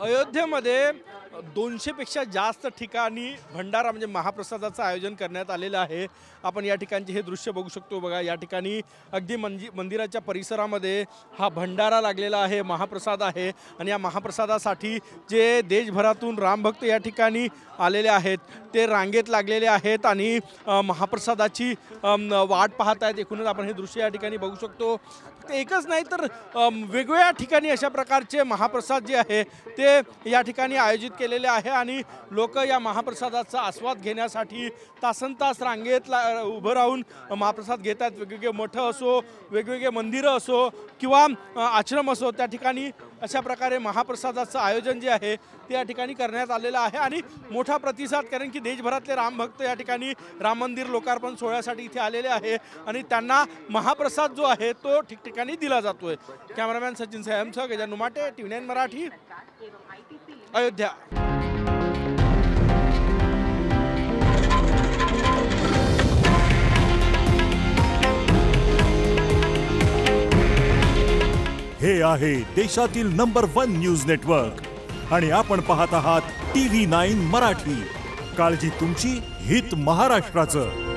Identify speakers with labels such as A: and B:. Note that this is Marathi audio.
A: अयोध्येमध्ये 200 पेक्षा जास्त ठिकाणी भंडारा म्हणजे महाप्रसादाचं आयोजन करण्यात आलेलं आहे। आपण या ठिकाणचे हे दृश्य बघू शकतो। बघा या ठिकाणी अगदी मंदिराच्या परिसरामध्ये हा भंडारा लागलेला आहे, महाप्रसाद आहे आणि या महाप्रसादासाठी जे देशभरातून रामभक्त या ठिकाणी आलेले आहेत ते रांगेत लागलेले आहेत आणि महाप्रसादाची वाट पाहत आहेत। एकूणच आपण हे दृश्य या ठिकाणी बघू शकतो। एकच नाही तर वेगवेगळ्या ठिकाणी अशा प्रकारचे महाप्रसाद जे आहे ते या ठिकाणी आयोजित केलेले आहे आणि लोक या महाप्रसादाचा आस्वाद घेण्यासाठी तासनतास रांगेत उभं राहून महाप्रसाद घेतात। वेगवेगळे मठ असो, वेगवेगळे मंदिरं असो किंवा आश्रम असो, त्या ठिकाणी अशा प्रकारे महाप्रसादाचं आयोजन जे आहे ते या ठिकाणी करण्यात आलेलं आहे आणि मोठा प्रतिसाद, कारण की देशभरातले रामभक्त या ठिकाणी राम मंदिर लोकार्पण सोहळ्यासाठी इथे आलेले आहे आणि त्यांना महाप्रसाद जो आहे तो ठिकठिकाणी दिला जातोय। कॅमेरामॅन सचिन सयामसह गजानन नुमाटे, TV9 मराठी, अयोध्या।
B: हे आहे देशातील नंबर 1 न्यूज नेटवर्क आणि आपण पाहत आहात TV9 मराठी। काळजी तुमची, हित महाराष्ट्राचं।